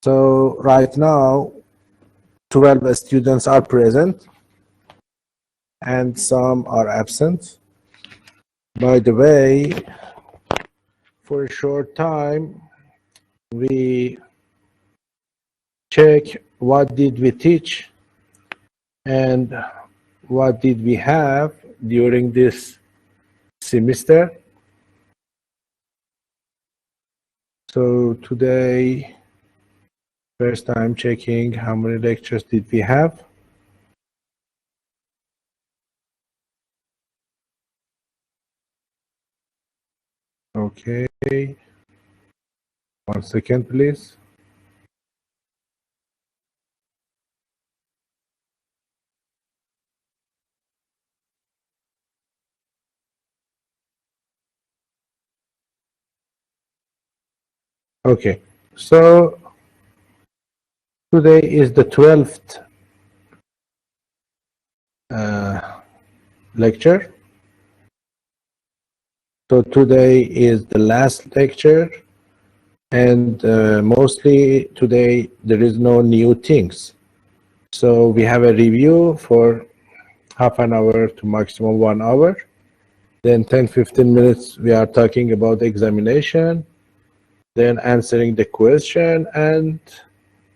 So right now 12 students are present and some are absent. By the way, for a short time we check what did we teach and what did we have during this semester. So today, first time checking how many lectures did we have. Okay, 1 second please. Okay, so today is the 12th lecture. So today is the last lecture, and mostly today there is no new things. So we have a review for half an hour to maximum 1 hour. Then 10-15 minutes we are talking about examination, then answering the question, and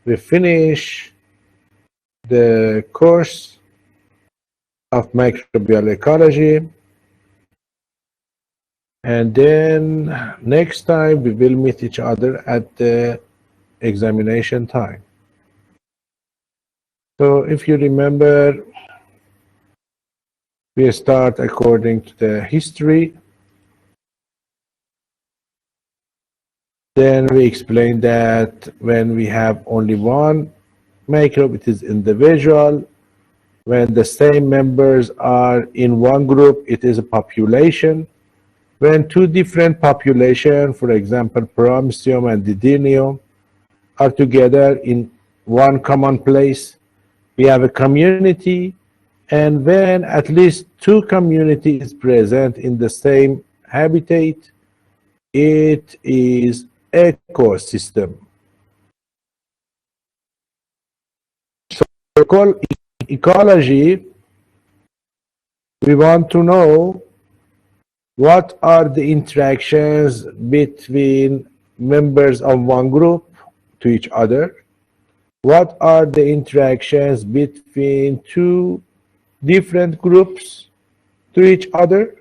we finish the course of microbial ecology. And then next time we will meet each other at the examination time. So if you remember, we start according to the history. Then we explain that when we have only one microbe, it is individual. When the same members are in one group, it is a population. When two different populations, for example, Paramecium and Didinium, are together in one common place, we have a community. And when at least two communities present in the same habitat, it is ecosystem. So we call ecology, we want to know what are the interactions between members of one group to each other? What are the interactions between two different groups to each other?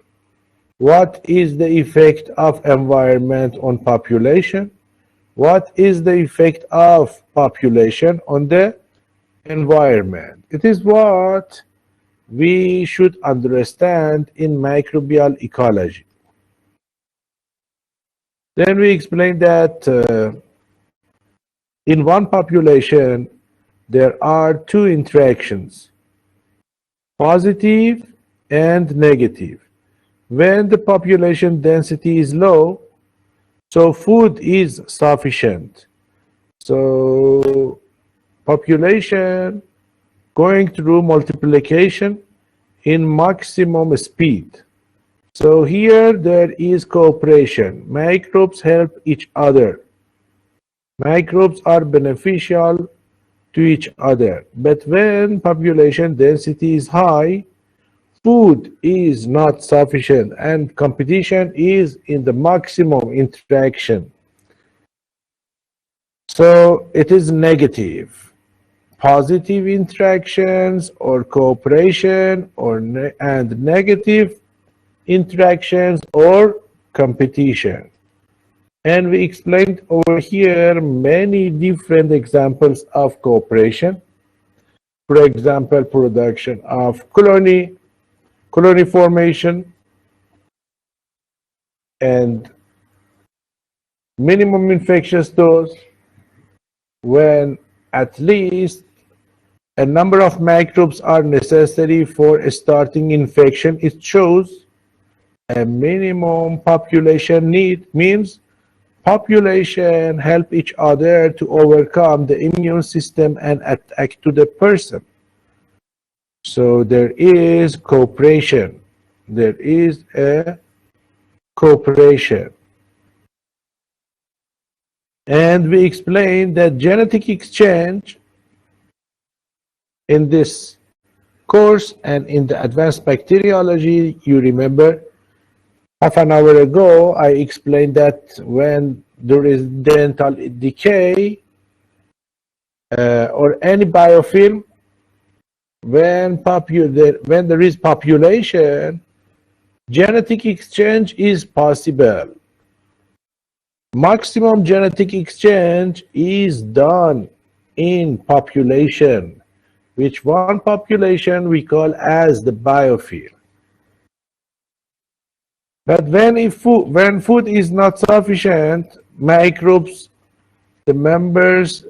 What is the effect of environment on population? What is the effect of population on the environment? It is what we should understand in microbial ecology. Then we explain that in one population there are two interactions, positive and negative. When the population density is low, so food is sufficient. So population going through multiplication in maximum speed. So here there is cooperation. Microbes help each other. Microbes are beneficial to each other. But when population density is high, food is not sufficient and competition is in the maximum interaction. So it is negative. Positive interactions or cooperation or and negative interactions or competition. And we explained over here many different examples of cooperation. For example, production of colony formation, and minimum infectious dose when at least a number of microbes are necessary for starting infection. It shows a minimum population need, means population help each other to overcome the immune system and attack to the person. So there is cooperation. There is a cooperation. And we explained that genetic exchange in this course and in the advanced bacteriology, you remember half an hour ago, I explained that when there is dental decay or any biofilm, when there is population, genetic exchange is possible. Maximum genetic exchange is done in population, which one population we call as the biofilm. But when food is not sufficient, microbes, the members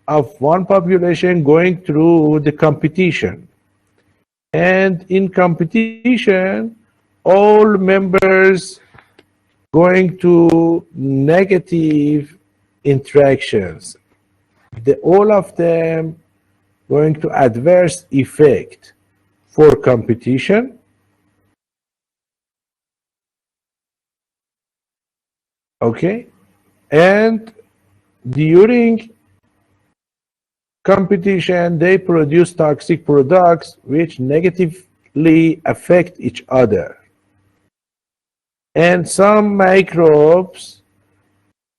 of one population going through the competition. And in competition, all members going to negative interactions. All of them going to adverse effect for competition. Okay, and during competition, they produce toxic products which negatively affect each other. And some microbes,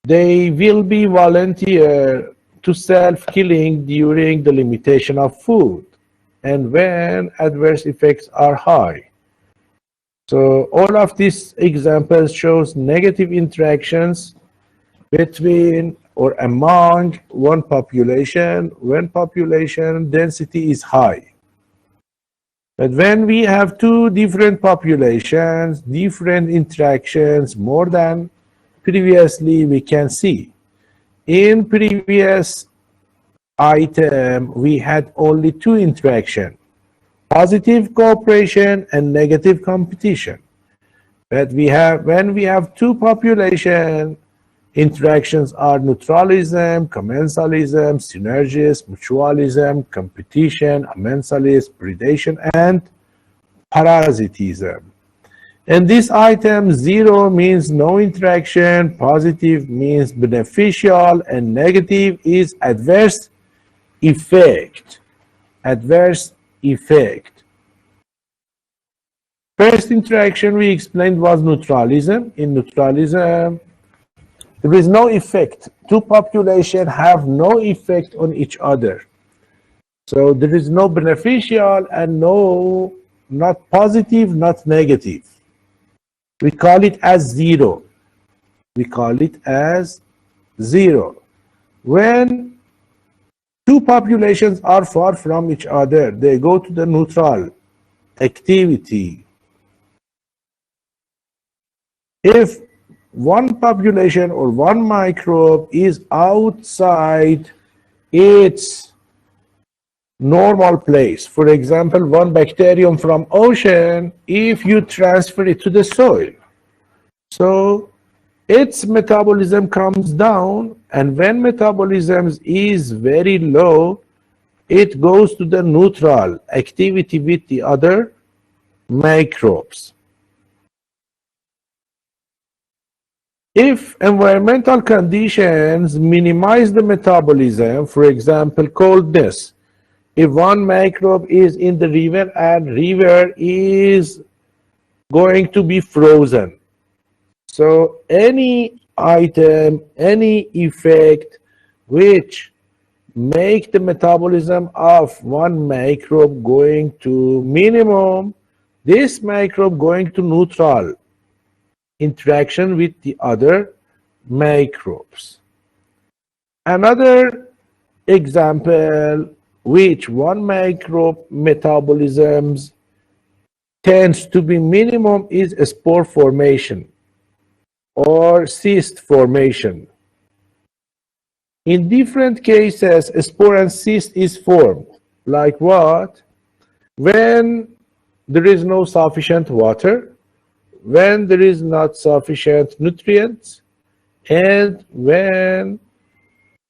they will be volunteer to self-killing during the limitation of food and when adverse effects are high. So all of these examples shows negative interactions between or among one population when population density is high. But when we have two different populations, different interactions more than previously we can see. In previous item, we had only two interactions. Positive cooperation and negative competition. But when we have two population, interactions are neutralism, commensalism, synergism, mutualism, competition, amensalism, predation, and parasitism. And this item 0 means no interaction, positive means beneficial, and negative is adverse effect. Adverse effect. First interaction we explained was neutralism. In neutralism, there is no effect. Two populations have no effect on each other. So there is no beneficial and no, not positive, not negative. We call it as 0. We call it as 0. When two populations are far from each other, they go to the neutral activity. If one population or one microbe is outside its normal place, for example, one bacterium from ocean, if you transfer it to the soil, so its metabolism comes down, and when metabolism is very low, it goes to the neutral activity with the other microbes. If environmental conditions minimize the metabolism, for example, coldness, if one microbe is in the river and river is going to be frozen, so any item, any effect which make the metabolism of one microbe going to minimum, this microbe going to neutral interaction with the other microbes. Another example which one microbe metabolisms tends to be minimum is spore formation or cyst formation. In different cases, spore and cyst is formed. Like what? When there is no sufficient water, when there is not sufficient nutrients, and when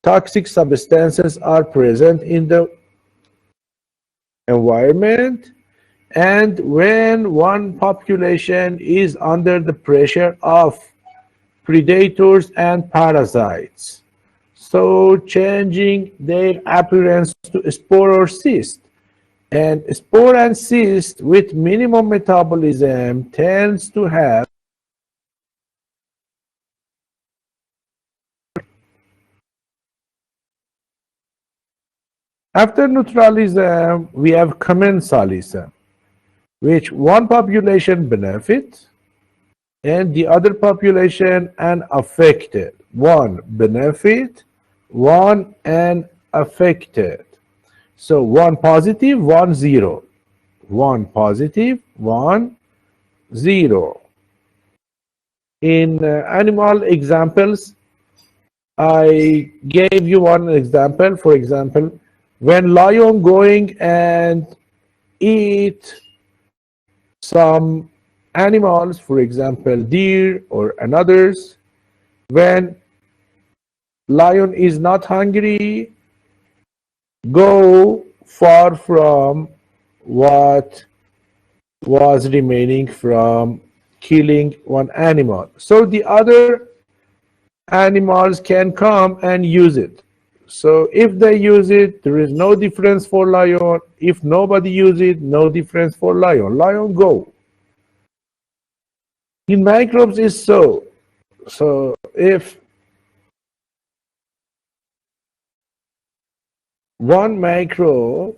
toxic substances are present in the environment, and when one population is under the pressure of predators and parasites. so changing their appearance to spore or cyst. And spore and cyst with minimum metabolism tends to have after neutralism, we have commensalism, which one population benefit and the other population unaffected. One benefit, one unaffected. So one positive, one zero. One positive, one zero. In animal examples, I gave you one example. For example, when lion going and eat some animals, for example, deer or another's, when lion is not hungry, go far from what was remaining from killing one animal. So the other animals can come and use it. So if they use it, there is no difference for lion. If nobody use it, no difference for lion. Lion go. In microbes is so. So if one microbe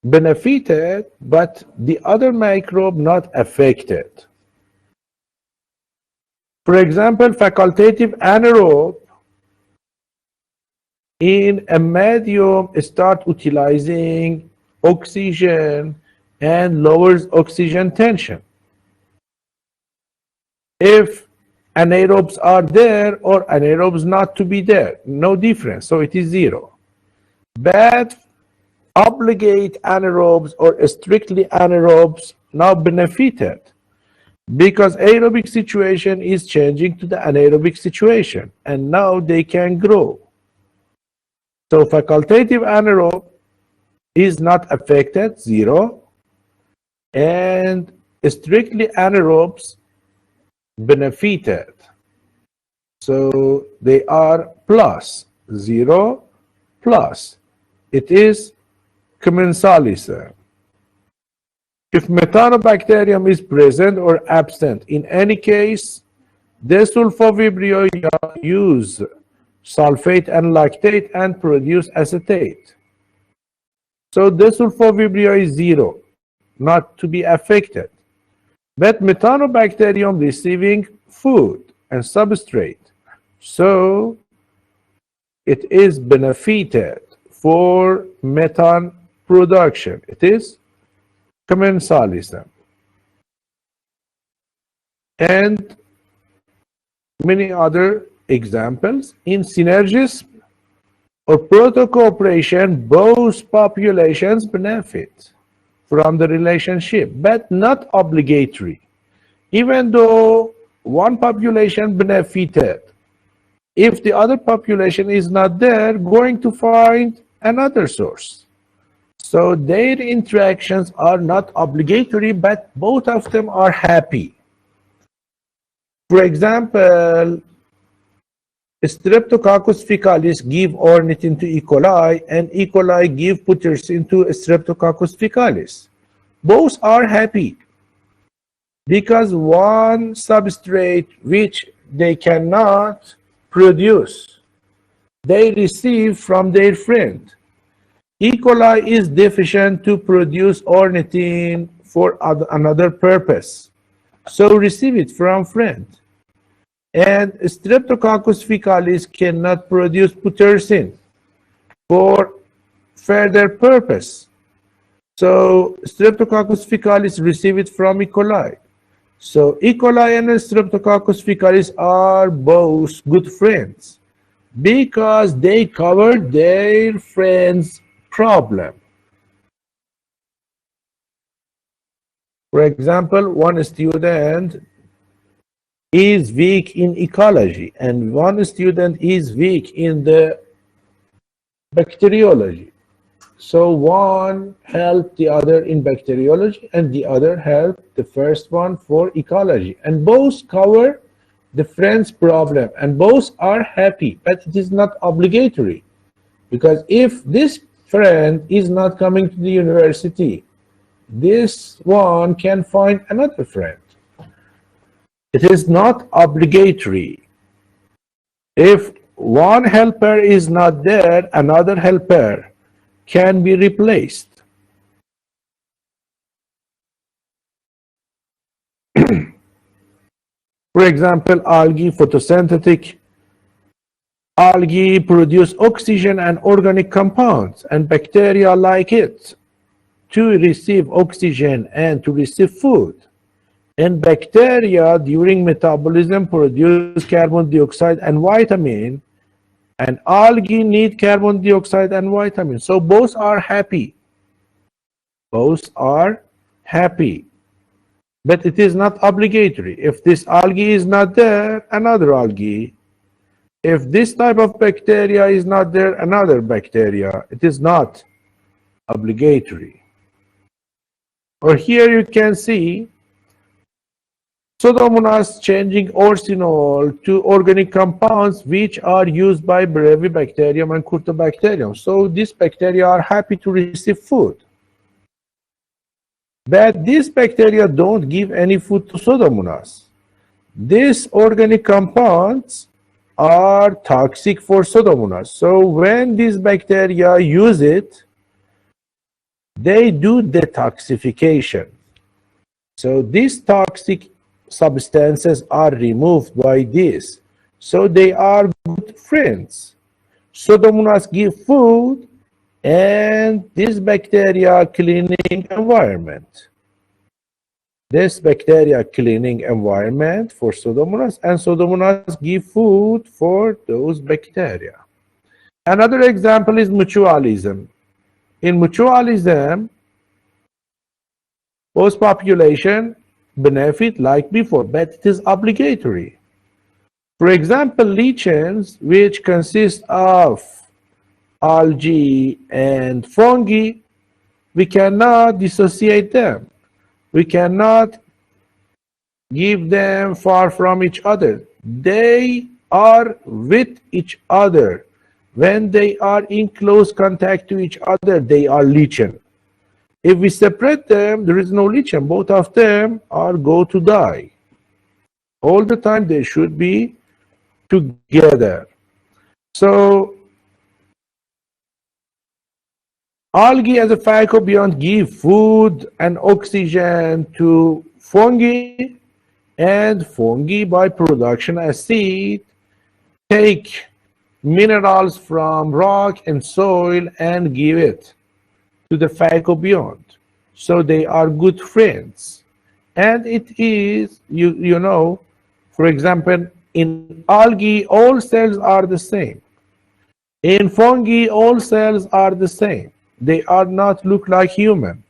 benefited, but the other microbe not affected. For example, facultative anaerobe in a medium start utilizing oxygen and lowers oxygen tension. If anaerobes are there or anaerobes not to be there, no difference, so it is zero. But obligate anaerobes or strictly anaerobes now benefited because aerobic situation is changing to the anaerobic situation and now they can grow. So facultative anaerobe is not affected, zero, and strictly anaerobes benefited. So they are plus, zero, plus. It is commensalism. If methanobacterium is present or absent, in any case, desulfovibrio use sulfate and lactate and produce acetate. So desulfovibrio is zero, not to be affected. But methanobacterium receiving food and substrate. So it is benefited for methane production. It is commensalism. And many other examples. In synergism or proto-cooperation, both populations benefit from the relationship, but not obligatory. Even though one population benefited, if the other population is not there, going to find another source. So their interactions are not obligatory, but both of them are happy. For example, Streptococcus faecalis give ornithine to E. coli, and E. coli give putrescine to Streptococcus faecalis. Both are happy because one substrate which they cannot produce, they receive from their friend. E. coli is deficient to produce ornithine for another purpose, so receive it from friend. And Streptococcus faecalis cannot produce putrescine for further purpose. So Streptococcus faecalis receive it from E. coli. So E. coli and Streptococcus faecalis are both good friends because they cover their friend's problem. For example, one student is weak in ecology and one student is weak in the bacteriology. So one helped the other in bacteriology and the other helped the first one for ecology, and both cover the friend's problem, and both are happy, but it is not obligatory. Because if this friend is not coming to the university, this one can find another friend. It is not obligatory. If one helper is not there, another helper can be replaced. For example, algae, photosynthetic algae produce oxygen and organic compounds, and bacteria like it to receive oxygen and to receive food. And bacteria during metabolism produce carbon dioxide and vitamin, and algae need carbon dioxide and vitamin. So both are happy. Both are happy. But it is not obligatory. If this algae is not there, another algae. If this type of bacteria is not there, another bacteria. It is not obligatory. Or here you can see Pseudomonas changing orsinol to organic compounds which are used by Brevibacterium and Curtobacterium. So these bacteria are happy to receive food. But these bacteria don't give any food to Pseudomonas. These organic compounds are toxic for Pseudomonas. So when these bacteria use it, they do detoxification. So these toxic substances are removed by this. So they are good friends. Pseudomonas give food, and this bacteria cleaning environment. This bacteria cleaning environment for Pseudomonas, and Pseudomonas give food for those bacteria. Another example is mutualism. In mutualism, both population benefit like before, but it is obligatory. For example, lichens, which consist of algae and fungi, we cannot dissociate them. We cannot give them far from each other. They are with each other. When they are in close contact to each other, they are lichen. If we separate them, there is no lichen. Both of them are go to die. All the time they should be together. So algae as a phycobiont give food and oxygen to fungi, and fungi by production acid take minerals from rock and soil and give it to the phycobiont. So they are good friends. And it is, you know, for example, in algae, all cells are the same. In fungi, all cells are the same. They are not look like human.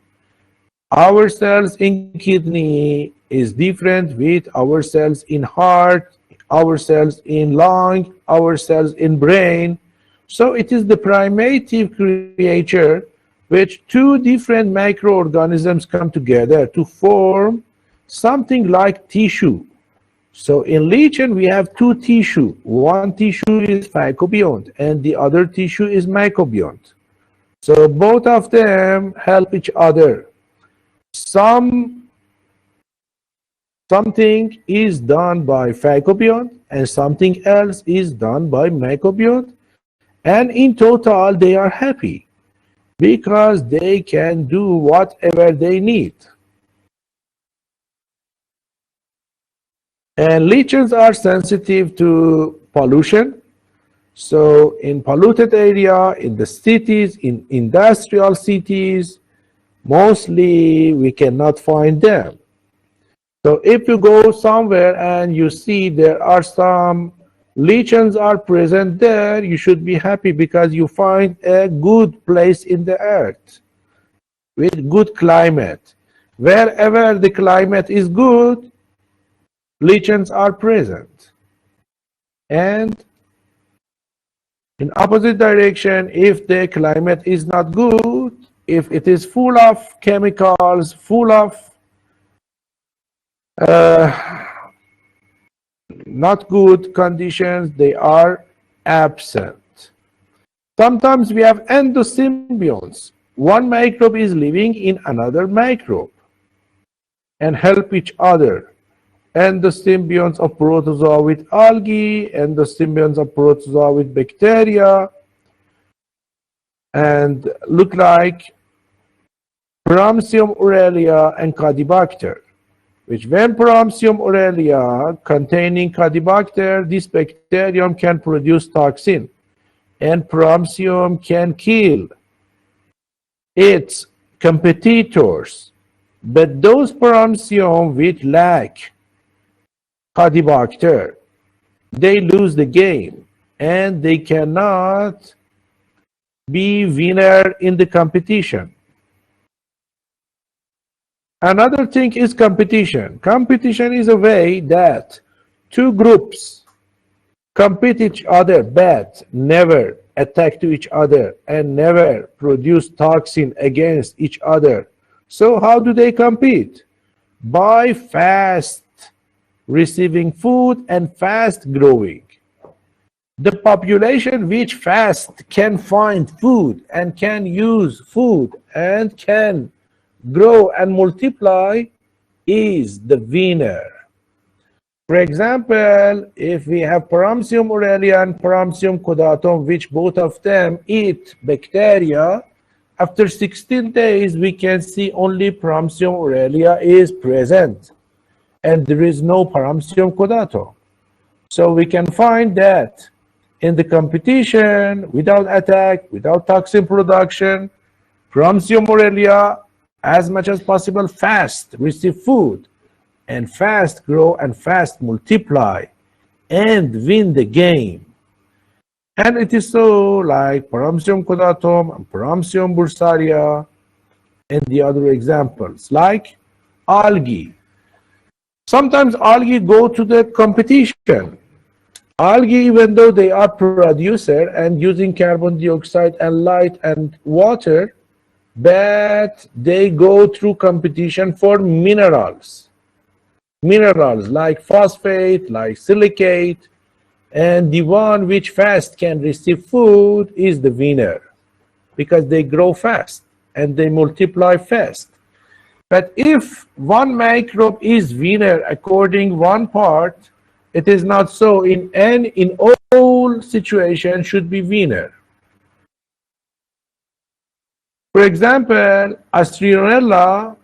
Our cells in kidney is different with our cells in heart, our cells in lung, our cells in brain. So it is the primitive creature which two different microorganisms come together to form something like tissue. So in lichen we have two tissue. One tissue is phycobiont and the other tissue is mycobiont. So both of them help each other. Something is done by phycobiont and something else is done by mycobiont, and in total they are happy because they can do whatever they need. And lichens are sensitive to pollution. So in polluted area, in the cities, in industrial cities, mostly we cannot find them. So if you go somewhere and you see there are some lichens are present there, you should be happy because you find a good place in the earth with good climate. Wherever the climate is good, lichens are present. And in opposite direction, if the climate is not good, if it is full of chemicals, full of not good conditions, they are absent. Sometimes we have endosymbionts. One microbe is living in another microbe and help each other. Endosymbionts of protozoa with algae, endosymbionts of protozoa with bacteria, and look like Paramecium aurelia and Caudibacter, which when Paramecium aurelia containing Caudibacter, this bacterium can produce toxin, and Paramecium can kill its competitors. But those Paramecium which lack Caudibacter, they lose the game, and they cannot be winner in the competition. Another thing is competition. Competition is a way that two groups compete each other but never attack to each other and never produce toxin against each other. So how do they compete? By fast receiving food and fast growing. The population which fast can find food and can use food and can grow and multiply is the winner. For example, if we have Paramecium aurelia and Paramecium caudatum, which both of them eat bacteria, after 16 days we can see only Paramecium aurelia is present and there is no Paramecium caudatum. So we can find that in the competition, without attack, without toxin production, Paramecium aurelia as much as possible fast receive food and fast grow and fast multiply and win the game. And it is so like Paramecium caudatum and Paramecium bursaria and the other examples like algae. Sometimes algae go to the competition. Algae, even though they are producer and using carbon dioxide and light and water, but they go through competition for minerals. Minerals like phosphate, like silicate, and the one which fast can receive food is the winner because they grow fast and they multiply fast. But if one microbe is winner according one part, it is not so. In all situations should be winner. For example, Astronella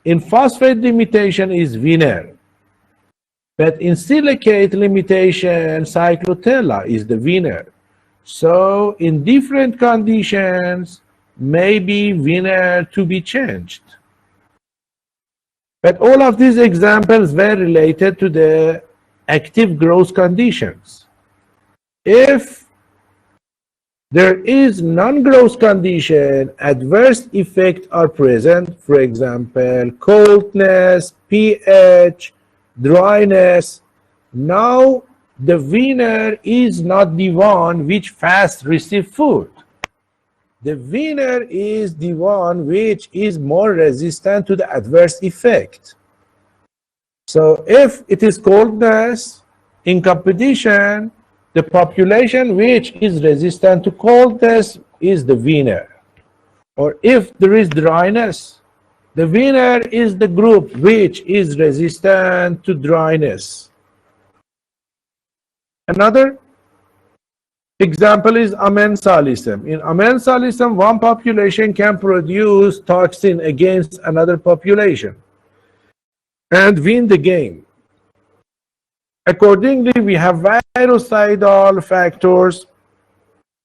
in phosphate limitation is winner. But in silicate limitation, Cyclotella is the winner. So in different conditions, maybe winner to be changed. But all of these examples were related to the active growth conditions. If there is non-growth condition, adverse effects are present, for example, coldness, pH, dryness. Now the winner is not the one which fast receive food. The winner is the one which is more resistant to the adverse effect. So if it is coldness in competition, the population which is resistant to coldness is the winner. Or if there is dryness, the winner is the group which is resistant to dryness. Another example is amensalism. In amensalism, one population can produce toxin against another population and win the game. Accordingly, we have virucidal factors,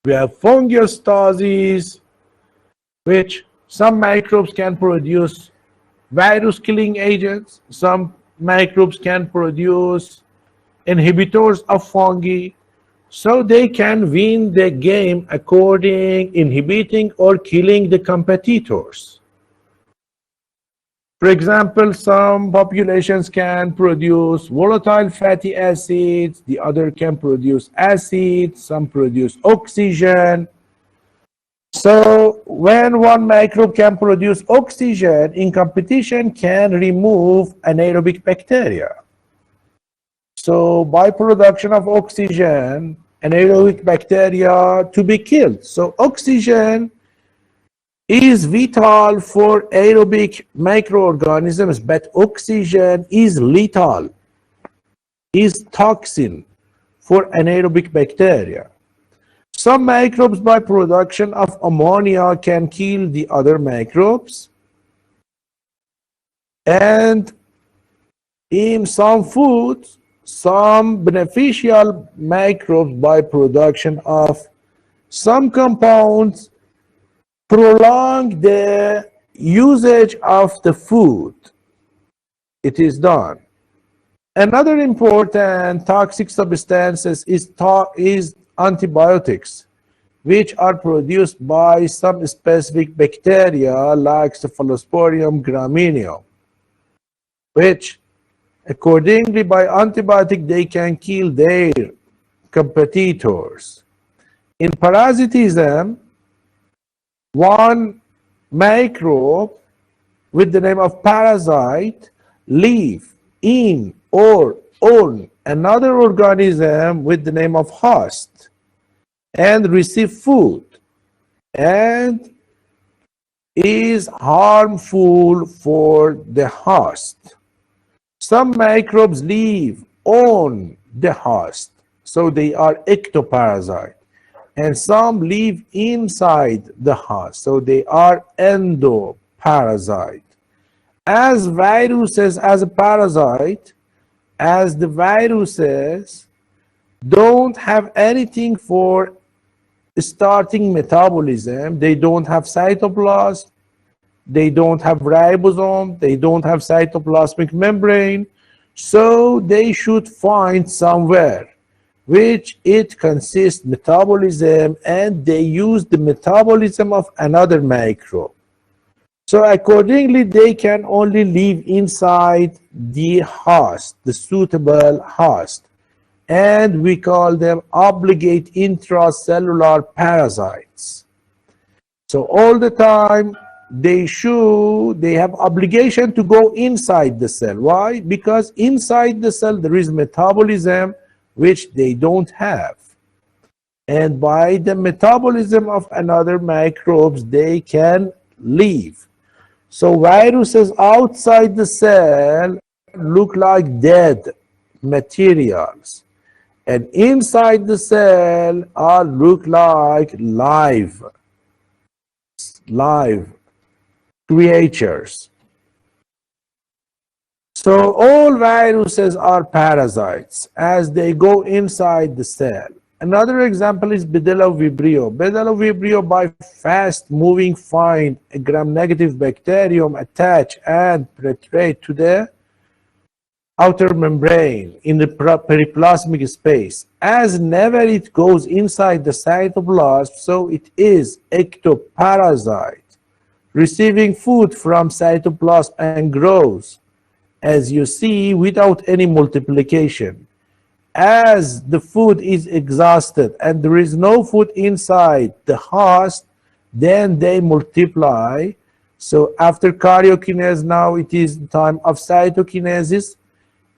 we have fungostasis, which some microbes can produce virus-killing agents, some microbes can produce inhibitors of fungi, so they can win the game according inhibiting or killing the competitors. For example, some populations can produce volatile fatty acids, the other can produce acids, some produce oxygen. So when one microbe can produce oxygen in competition can remove anaerobic bacteria. So by production of oxygen, anaerobic bacteria to be killed. So oxygen is vital for aerobic microorganisms, but oxygen is lethal, is toxin for anaerobic bacteria. Some microbes by production of ammonia can kill the other microbes. And in some foods, some beneficial microbes by production of some compounds prolong the usage of the food. It is done. Another important toxic substances is antibiotics, which are produced by some specific bacteria like Cephalosporium gramineum, which accordingly by antibiotic they can kill their competitors. In parasitism, one microbe with the name of parasite live in or on another organism with the name of host and receive food and is harmful for the host. Some microbes live on the host, so they are ectoparasite, and some live inside the host, so they are endoparasite. As viruses, as a parasite, as the viruses don't have anything for starting metabolism, they don't have cytoplasm, they don't have ribosome, they don't have cytoplasmic membrane, so they should find somewhere which it consists metabolism, and they use the metabolism of another microbe. So accordingly, they can only live inside the host, the suitable host, and we call them obligate intracellular parasites. So all the time they have obligation to go inside the cell. Why? Because inside the cell there is metabolism which they don't have, and by the metabolism of another microbes they can live. So viruses outside the cell look like dead materials, and inside the cell look like live creatures. So all viruses are parasites as they go inside the cell. Another example is Bordetella vibrio. Bordetella vibrio, by fast-moving, find a gram-negative bacterium attach and penetrate to the outer membrane in the periplasmic space. As never it goes inside the cytoplasm, so it is ectoparasite, receiving food from cytoplasm and grows, as you see, without any multiplication. As the food is exhausted and there is no food inside the host, then they multiply. So after karyokinase, now it is the time of cytokinesis,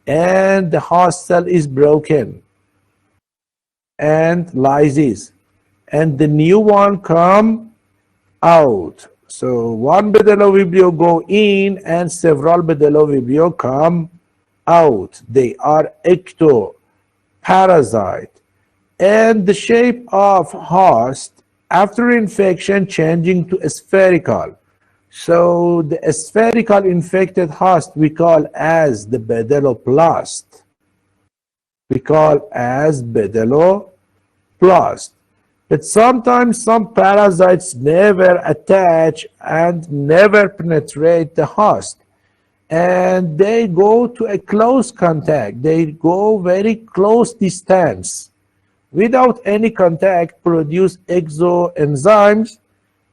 and the host cell is broken and lysis, and the new one come out. So one Bordetella vibrio go in and several Bordetella vibrio come out. They are ectoparasite, and the shape of host after infection changing to spherical. So the spherical infected host we call as the Bordelloplast. We call as Bordelloplast. But sometimes some parasites never attach and never penetrate the host, and they go to a close contact. They go very close distance. Without any contact, produce exoenzymes.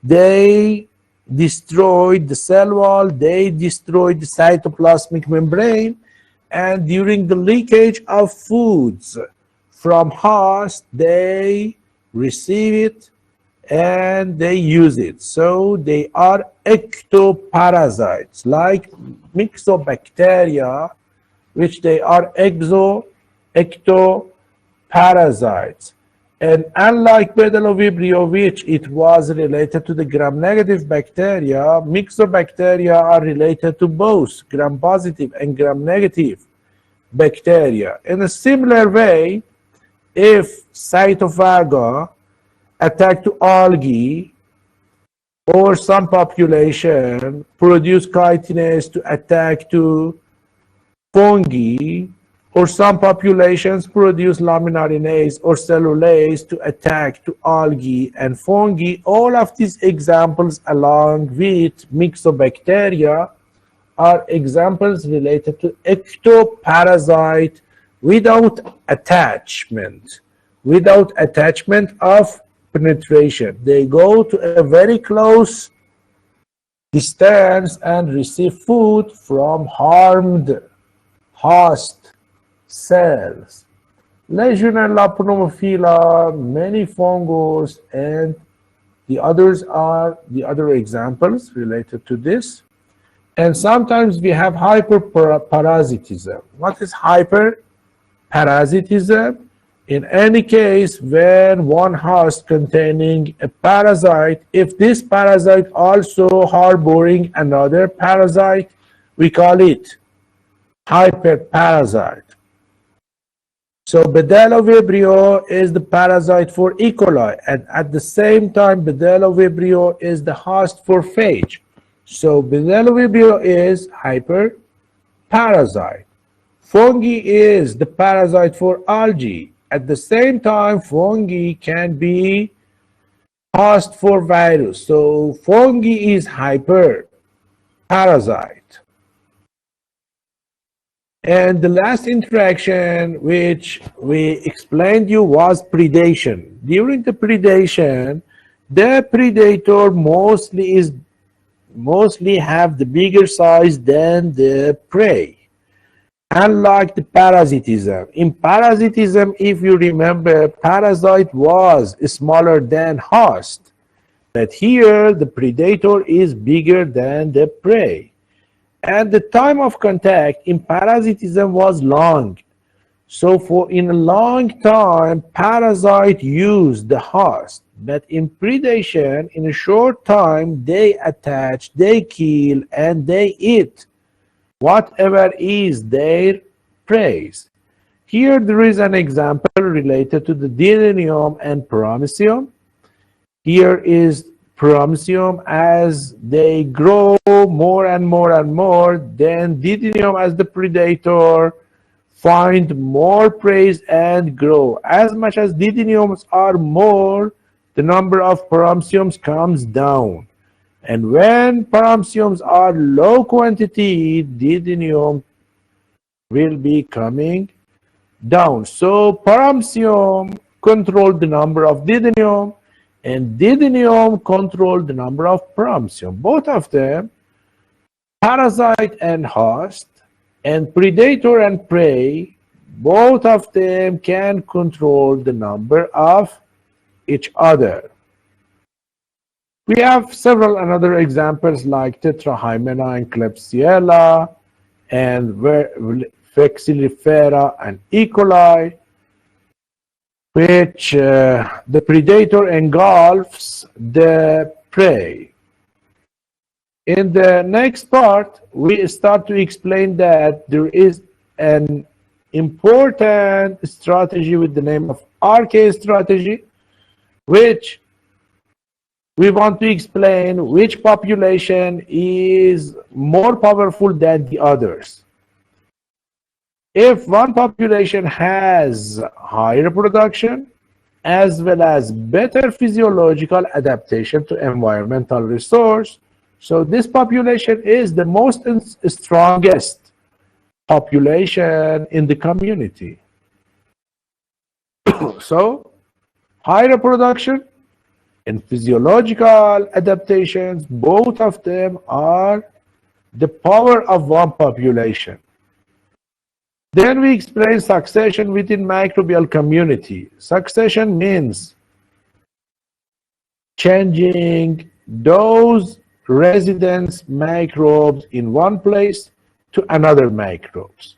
They destroy the cell wall, they destroy the cytoplasmic membrane, and during the leakage of foods from host, they receive it and they use it. So they are ectoparasites, like myxobacteria, which they are exo, ectoparasites. And unlike Vibrio, which it was related to the gram-negative bacteria, myxobacteria are related to both gram-positive and gram-negative bacteria. In a similar way, if cytophaga attack to algae or some population produce chitinase to attack to fungi, or some populations produce laminarinase or cellulase to attack to algae and fungi. All of these examples along with myxobacteria are examples related to ectoparasite without attachment of penetration. They go to a very close distance and receive food from harmed host cells. Legionella pneumophila, many fungus, and the others are the other examples related to this. And sometimes we have hyperparasitism. What is hyperparasitism? In any case, when one host containing a parasite, if this parasite also harboring another parasite, we call it hyperparasite. So Vibrio is the parasite for E. coli, and at the same time Vibrio is the host for phage. So Vibrio is hyperparasite. Fungi is the parasite for algae. At the same time, fungi can be host for virus. So fungi is hyperparasite. And the last interaction which we explained you was predation. During the predation, the predator mostly have the bigger size than the prey. Unlike the parasitism. In parasitism, if you remember, parasite was smaller than host. But here, the predator is bigger than the prey. And the time of contact in parasitism was long. So for in a long time, parasite use the host. But in predation, in a short time, they attach, they kill, and they eat whatever is their prey. Here there is an example related to the Didinium and Paramecium. Here is Paramecium. As they grow more and more and more, then Didinium as the predator find more prey and grow. As much as Didiniums are more, the number of Parameciums comes down. And when Parameciums are low quantity, Didinium will be coming down. So Paramecium control the number of Didinium, and Didinium control the number of Paramecium. Both of them, parasite and host, and predator and prey, both of them can control the number of each other. We have several other examples like Tetrahymena and Klebsiella and Vexillifera and E. coli, which the predator engulfs the prey. In the next part, we start to explain that there is an important strategy with the name of RK strategy, which we want to explain which population is more powerful than the others. If one population has higher reproduction as well as better physiological adaptation to environmental resource, so this population is the most strongest population in the community. So high reproduction and physiological adaptations, both of them are the power of one population. Then we explain succession within microbial community. Succession means changing those residence microbes in one place to another microbes.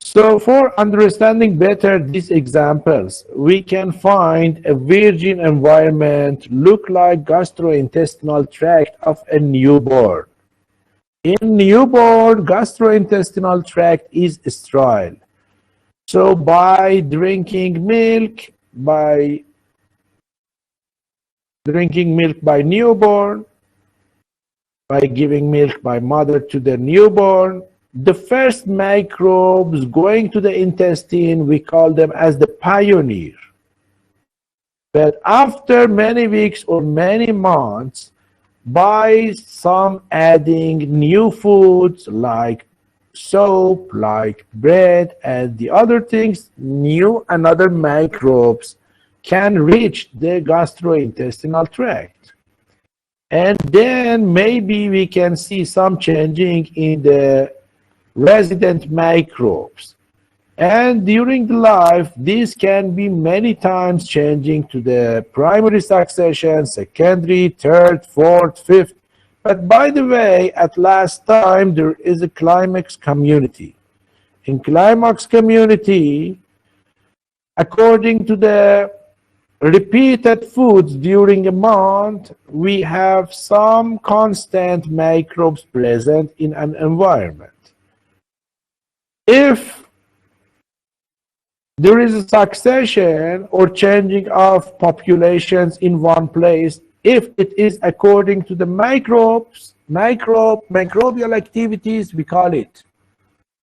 So for understanding better these examples, we can find a virgin environment look like gastrointestinal tract of a newborn. In newborn, gastrointestinal tract is sterile. So by drinking milk by newborn, by giving milk by mother to the newborn, the first microbes going to the intestine, we call them as the pioneer. But after many weeks or many months, by some adding new foods like soap, like bread, and the other things, new and other microbes can reach the gastrointestinal tract. And then maybe we can see some changing in the resident microbes. And during the life, this can be many times changing to the primary succession, secondary, third, fourth, fifth. But by the way, at last time, there is a climax community. In climax community, according to the repeated foods during a month, we have some constant microbes present in an environment. If there is a succession or changing of populations in one place, if it is according to the microbial activities, we call it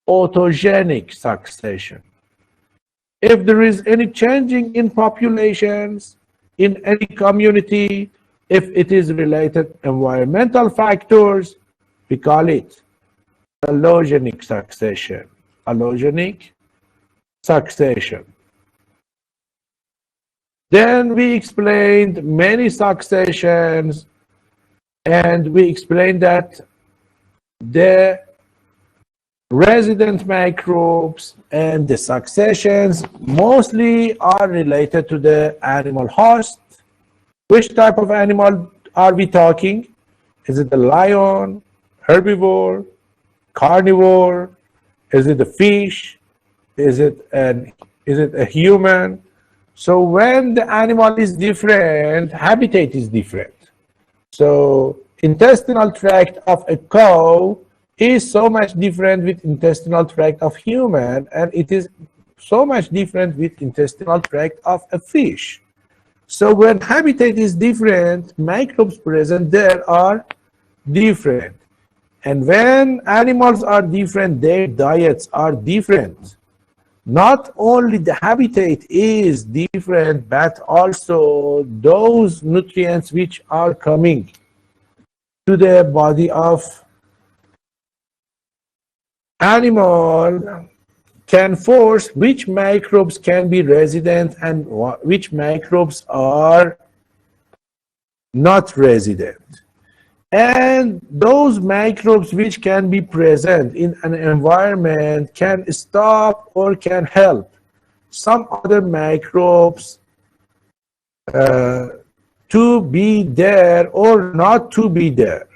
autogenic succession. If there is any changing in populations in any community, if it is related environmental factors, we call it allogenic succession. Allogenic succession. Then we explained many successions, and we explained that the resident microbes and the successions mostly are related to the animal host. Which type of animal are we talking? Is it a lion, herbivore, carnivore? Is it a fish? Is it a human? So when the animal is different, habitat is different. So intestinal tract of a cow is so much different with intestinal tract of human, and it is so much different with intestinal tract of a fish. So when habitat is different, microbes present there are different. And when animals are different, their diets are different. Not only the habitat is different, but also those nutrients which are coming to the body of animal can force which microbes can be resident and which microbes are not resident. And those microbes which can be present in an environment can stop or can help some other microbes to be there or not to be there,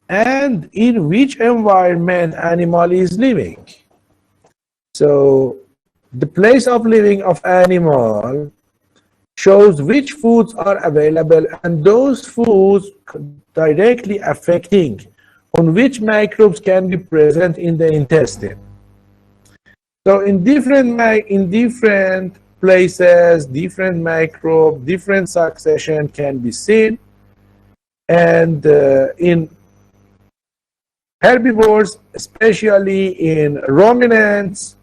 and in which environment animal is living. So the place of living of animal shows which foods are available, and those foods directly affecting on which microbes can be present in the intestine. So in different places, different microbe, different succession can be seen. And in herbivores, especially in ruminants,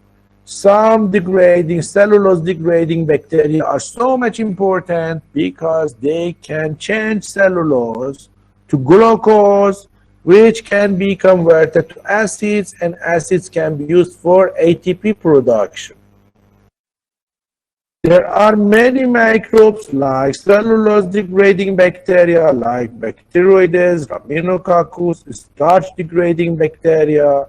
some cellulose degrading bacteria are so much important because they can change cellulose to glucose, which can be converted to acids, and acids can be used for ATP production. There are many microbes like cellulose degrading bacteria like Bacteroides, Raminococcus, starch degrading bacteria,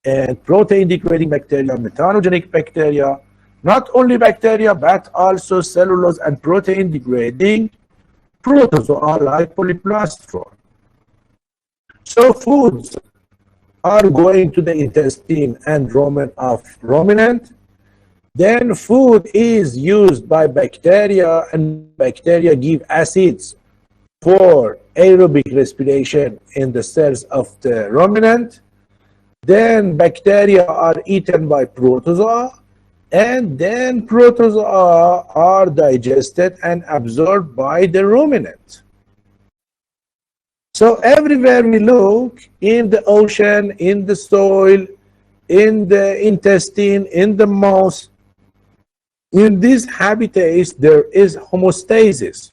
and protein degrading bacteria, methanogenic bacteria. Not only bacteria, but also cellulose and protein degrading protozoa like polyplastron. So foods are going to the intestine and rumen of ruminant. Then food is used by bacteria, and bacteria give acids for aerobic respiration in the cells of the ruminant. Then bacteria are eaten by protozoa, and then protozoa are digested and absorbed by the ruminant. So everywhere we look, in the ocean, in the soil, in the intestine, in the mouse, in these habitats, there is homeostasis.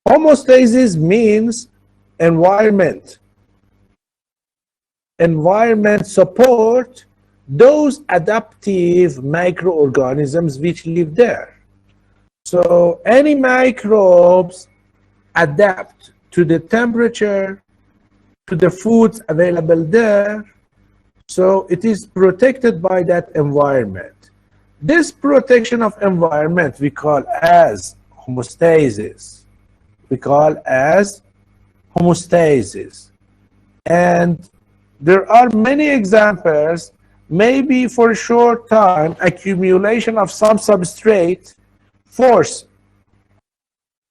Homeostasis means environment. Environment support those adaptive microorganisms which live there. So any microbes adapt to the temperature, to the foods available there, so it is protected by that environment. This protection of environment we call as homeostasis. We call as homeostasis. And there are many examples. Maybe for a short time, accumulation of some substrate force.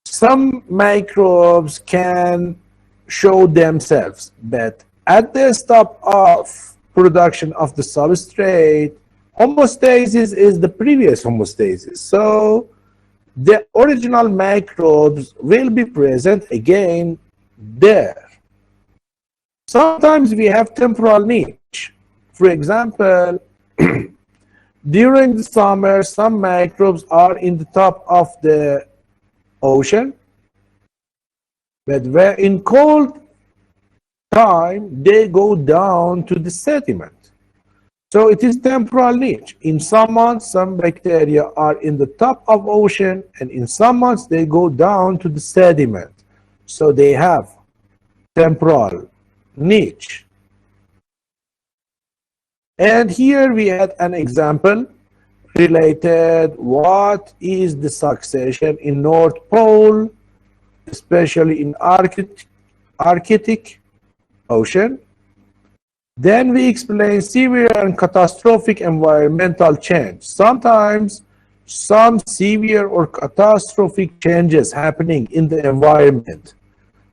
Some microbes can show themselves, but at the stop of production of the substrate, homeostasis is the previous homeostasis. So the original microbes will be present again there. Sometimes we have temporal niche. For example, during the summer, some microbes are in the top of the ocean, but where in cold time, they go down to the sediment. So it is temporal niche. In some months, some bacteria are in the top of ocean, and in some months, they go down to the sediment. So they have temporal niche. And here we had an example related what is the succession in North Pole, especially in Arctic Ocean. Then we explain severe and catastrophic environmental change. Sometimes some severe or catastrophic changes happening in the environment.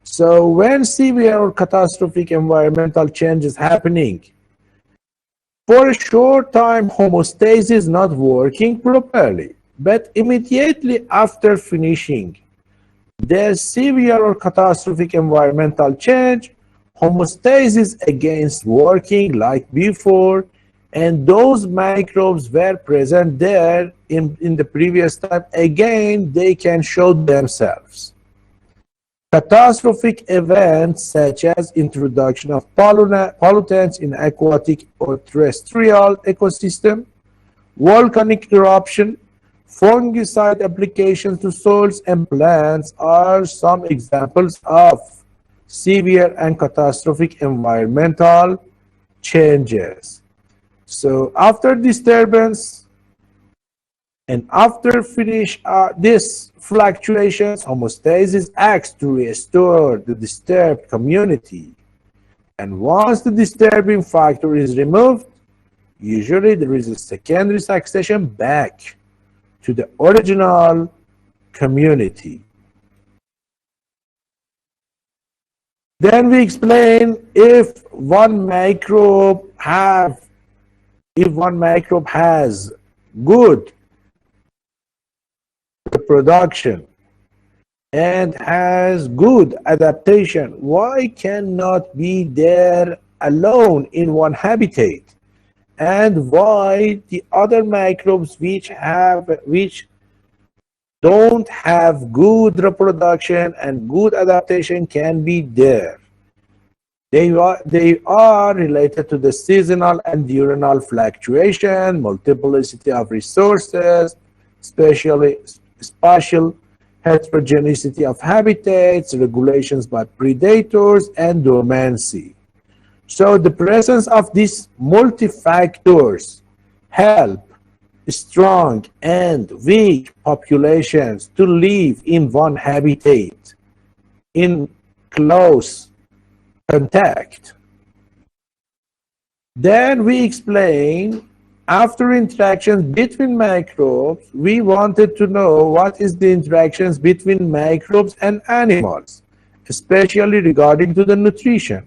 So when severe or catastrophic environmental change is happening, for a short time homeostasis is not working properly, but immediately after finishing the severe or catastrophic environmental change, homeostasis against working like before, and those microbes were present there in the previous time. Again, they can show themselves. Catastrophic events such as introduction of pollutants in aquatic or terrestrial ecosystem, volcanic eruption, fungicide applications to soils and plants are some examples of severe and catastrophic environmental changes. So after disturbance and after finish this fluctuations, homeostasis acts to restore the disturbed community. And once the disturbing factor is removed, usually there is a secondary succession back to the original community. Then we explain if one microbe has good reproduction and has good adaptation, why cannot be there alone in one habitat? And why the other microbes which don't have good reproduction and good adaptation can be there? They are related to the seasonal and diurnal fluctuation, multiplicity of resources, spatial heterogeneity of habitats, regulations by predators, and dormancy. So the presence of these multi-factors help strong and weak populations to live in one habitat in close contact. Then we explain, after interactions between microbes, we wanted to know what is the interactions between microbes and animals, especially regarding to the nutrition.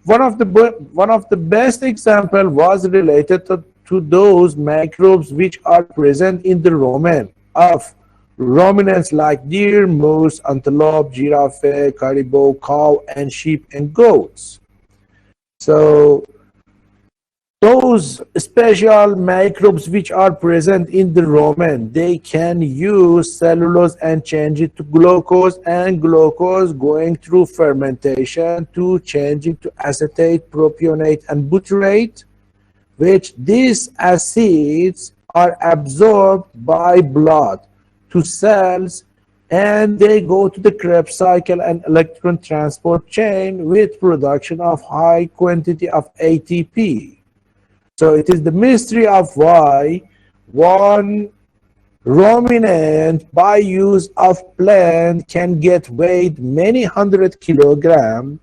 One of the best example was related to those microbes which are present in the rumen of ruminants like deer, moose, antelope, giraffe, caribou, cow, and sheep and goats. So those special microbes which are present in the rumen, they can use cellulose and change it to glucose, and glucose going through fermentation to change it to acetate, propionate, and butyrate, which these acids are absorbed by blood to cells, and they go to the Krebs cycle and electron transport chain with production of high quantity of ATP. So it is the mystery of why one ruminant by use of plant can get weighed many 100 kilograms,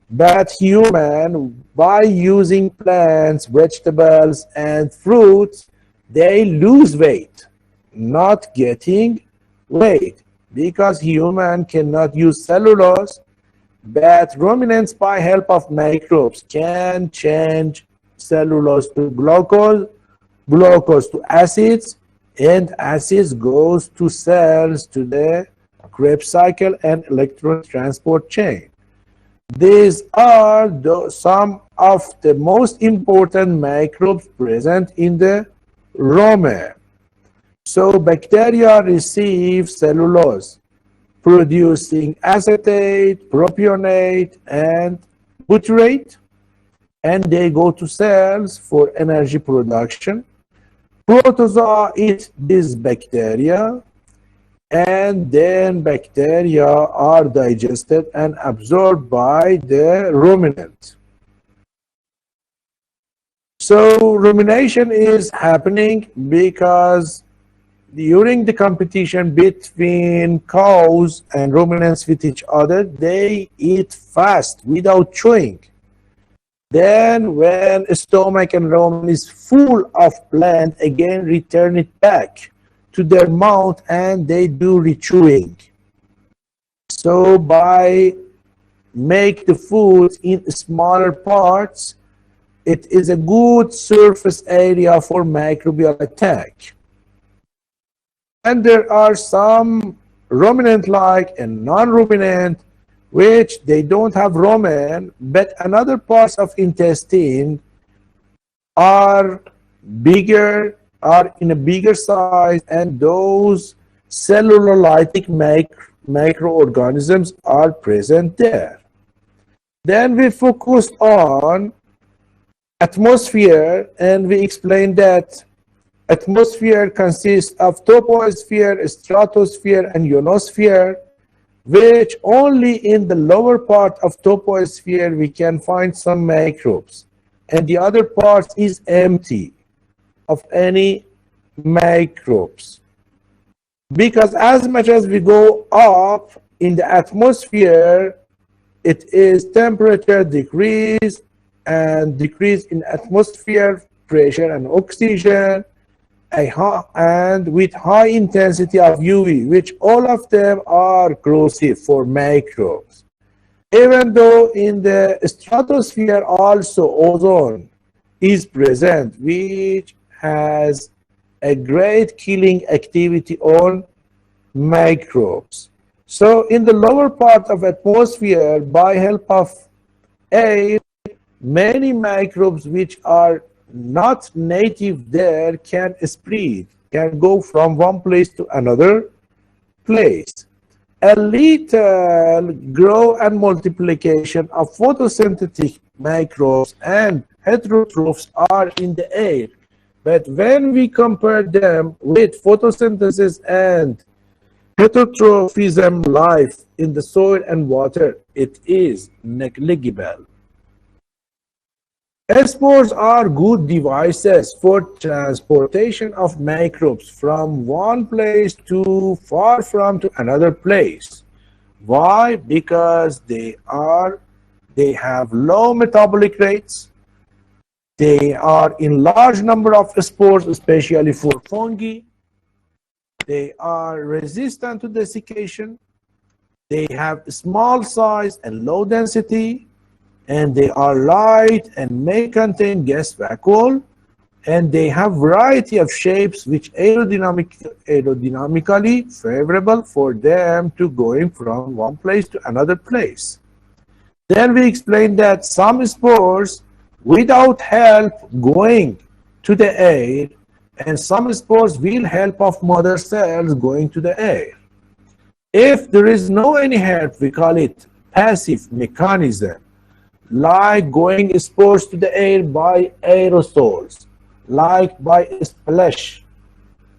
but human by using plants, vegetables, and fruits, they lose weight, not getting weight, because human cannot use cellulose, but ruminants by help of microbes can change cellulose to glucose, glucose to acids, and acids goes to cells to the Krebs cycle and electron transport chain. These are some of the most important microbes present in the rumen. So bacteria receive cellulose, producing acetate, propionate, and butyrate, and they go to cells for energy production. Protozoa eat this bacteria, and then bacteria are digested and absorbed by the ruminant. So rumination is happening because during the competition between cows and ruminants with each other, they eat fast without chewing. Then when stomach and rumen is full of plant, again return it back to their mouth and they do rechewing. So by make the food in smaller parts, it is a good surface area for microbial attack. And there are some ruminant-like and non-ruminant which they don't have rumen, but another parts of intestine are bigger, are in a bigger size, and those cellular-lytic microorganisms are present there. Then we focused on atmosphere, and we explained that atmosphere consists of troposphere, stratosphere, and ionosphere, which only in the lower part of troposphere we can find some microbes, and the other part is empty of any microbes. Because as much as we go up in the atmosphere, it is temperature decrease and decrease in atmosphere pressure and oxygen, and with high intensity of UV, which all of them are corrosive for microbes. Even though in the stratosphere also ozone is present, which has a great killing activity on microbes. So in the lower part of atmosphere, by help of air, many microbes which are not native there can spread, can go from one place to another place. A little growth and multiplication of photosynthetic microbes and heterotrophs are in the air, but when we compare them with photosynthesis and heterotrophism life in the soil and water, it is negligible. Spores are good devices for transportation of microbes from one place to far from to another place. Why? Because they have low metabolic rates, They are in large number of spores, especially for fungi. They are resistant to desiccation. They have small size and low density, and they are light and may contain gas vacuole, and they have variety of shapes which aerodynamically favorable for them to going from one place to another place. Then we explained that some spores without help going to the air, and some spores will help of mother cells going to the air. If there is no any help, we call it passive mechanism, like going spores to the air by aerosols, like by splash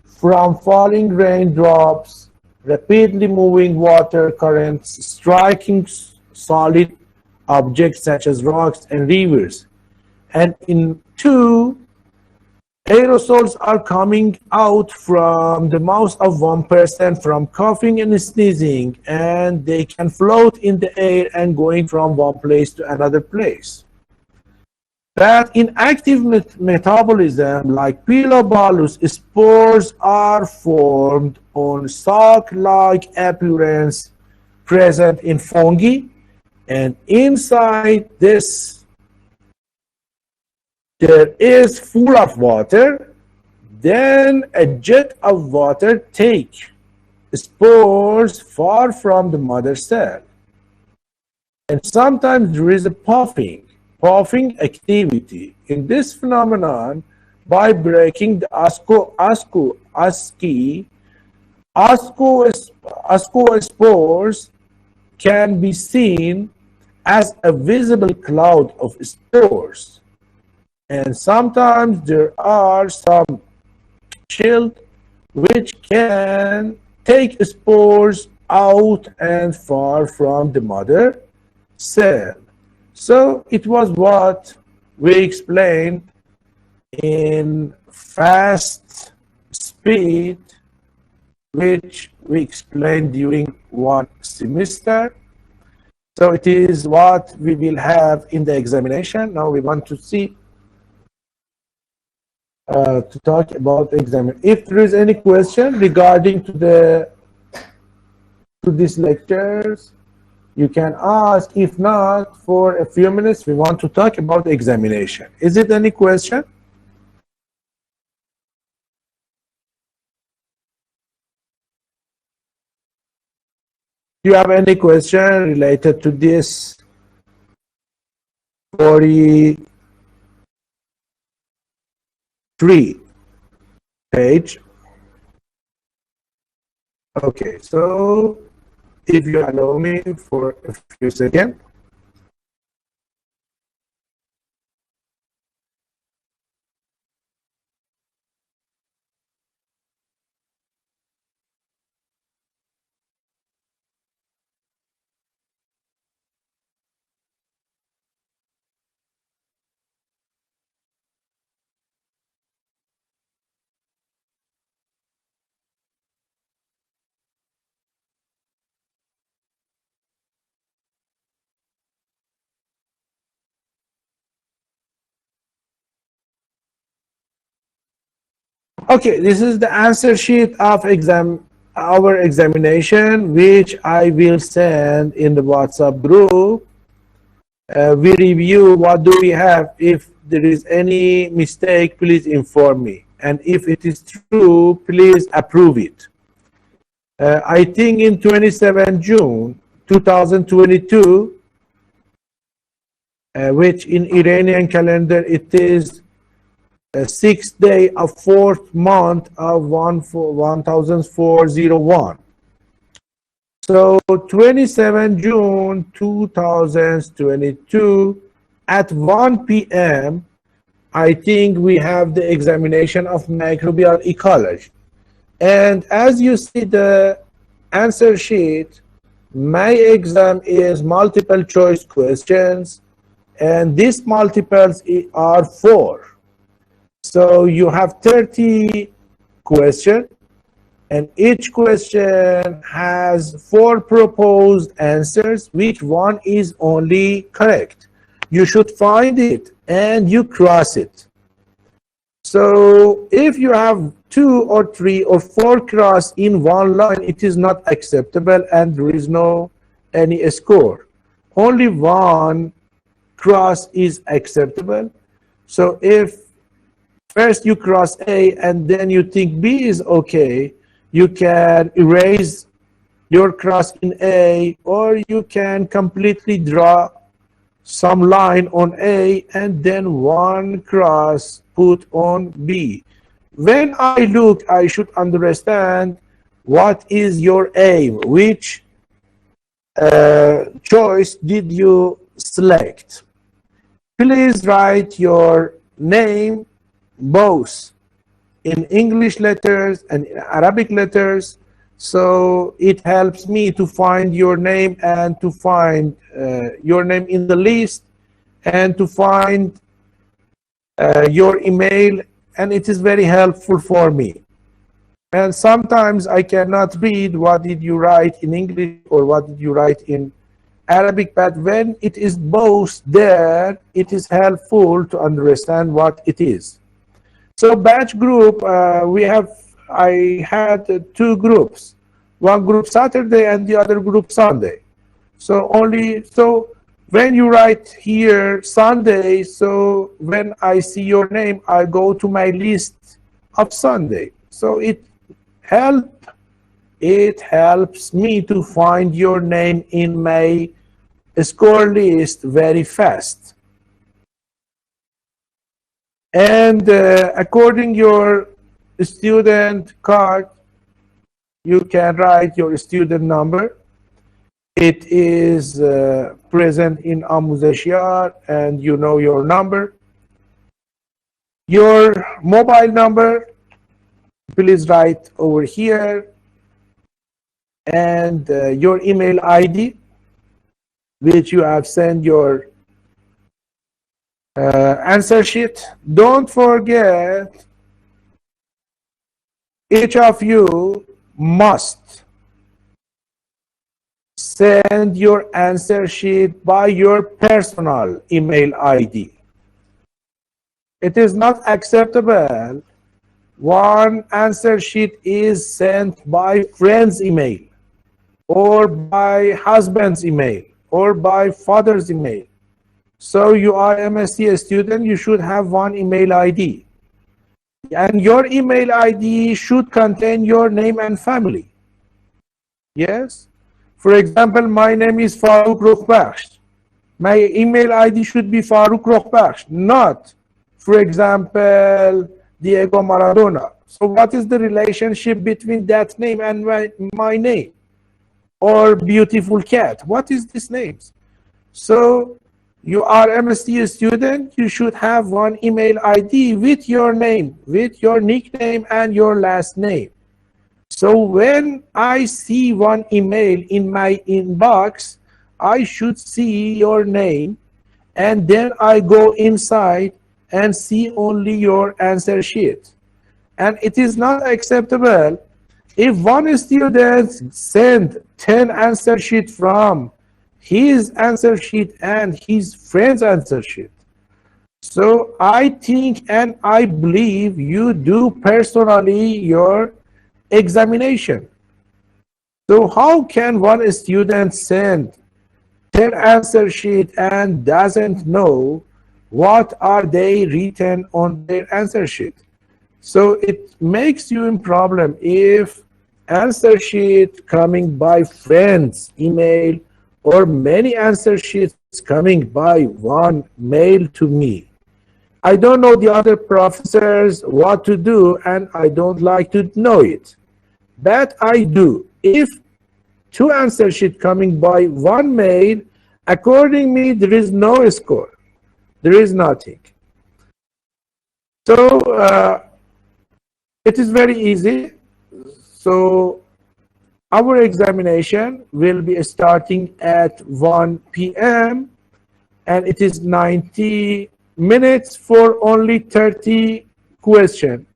from falling raindrops, rapidly moving water currents, striking solid objects such as rocks and rivers. And in two, aerosols are coming out from the mouth of one person from coughing and sneezing, and they can float in the air and going from one place to another place. But in active metabolism, like pilobolus, spores are formed on sac-like appearance present in fungi, and inside this there is full of water. Then a jet of water take spores far from the mother cell, and sometimes there is a puffing activity. In this phenomenon, by breaking the ascospores can be seen as a visible cloud of spores. And sometimes there are some shield which can take spores out and far from the mother cell. So it was what we explained in fast speed, which we explained during one semester. So it is what we will have in the examination. Now we want to see to talk about exam. If there is any question regarding to these lectures, you can ask. If not, for a few minutes, we want to talk about examination. Is it any question? Do you have any question related to this 43 page? Okay, so if you allow me for a few seconds. Okay, this is the answer sheet of our examination, which I will send in the WhatsApp group. We review what do we have. If there is any mistake, please inform me. And if it is true, please approve it. I think in 27 June 2022, which in Iranian calendar, it is a 6th day of 4th month of 1401. So 27 June 2022 at 1 p.m. I think we have the examination of microbial ecology. And as you see the answer sheet, my exam is multiple choice questions, and these multiples are 4. So you have 30 questions, and each question has 4 proposed answers, which one is only correct. you should find it and you cross it. So if you have 2 or 3 or 4 cross in one line, it is not acceptable and there is no any score. Only one cross is acceptable. So if first you cross A and then you think B is okay, you can erase your cross in A, or you can completely draw some line on A and then one cross put on B. When I look, I should understand what is your aim, which choice did you select. Please write your name both in English letters and Arabic letters, so it helps me to find your name and to find your name in the list and to find your email, and it is very helpful for me. And sometimes I cannot read what did you write in English or what did you write in Arabic, but when it is both there, it is helpful to understand what it is. So batch group, I had 2 groups, one group Saturday and the other group Sunday. So when you write here Sunday, so when I see your name, I go to my list of Sunday. So it helps me to find your name in my score list very fast. And according your student card, you can write your student number. It is present in آموزشیار and you know your number. Your mobile number, please write over here, and your email ID, which you have sent your answer sheet. Don't forget, each of you must send your answer sheet by your personal email ID. It is not acceptable one answer sheet is sent by friend's email or by husband's email or by father's email. So you are MSc student, you should have one email ID. And your email ID should contain your name and family. Yes? For example, my name is Farooq Rukhbakhsh. My email ID should be Farooq Rukhbakhsh, not, for example, Diego Maradona. So what is the relationship between that name and my name? Or beautiful cat? What is these names? So you are MSc student, you should have one email ID with your name, with your nickname and your last name. So when I see one email in my inbox, I should see your name, and then I go inside and see only your answer sheet. And it is not acceptable if one student send 10 answer sheet from his answer sheet and his friend's answer sheet. So I think and I believe you do personally your examination. So how can one student send 10 answer sheet and doesn't know what are they written on their answer sheet? So it makes you in problem if answer sheet coming by friends email or many answer sheets coming by one mail to me. I don't know the other professors what to do, and I don't like to know it. But I do. If 2 answer sheet coming by one mail, according me, there is no score. There is nothing. So it is very easy. So our examination will be starting at 1 p.m. and it is 90 minutes for only 30 questions.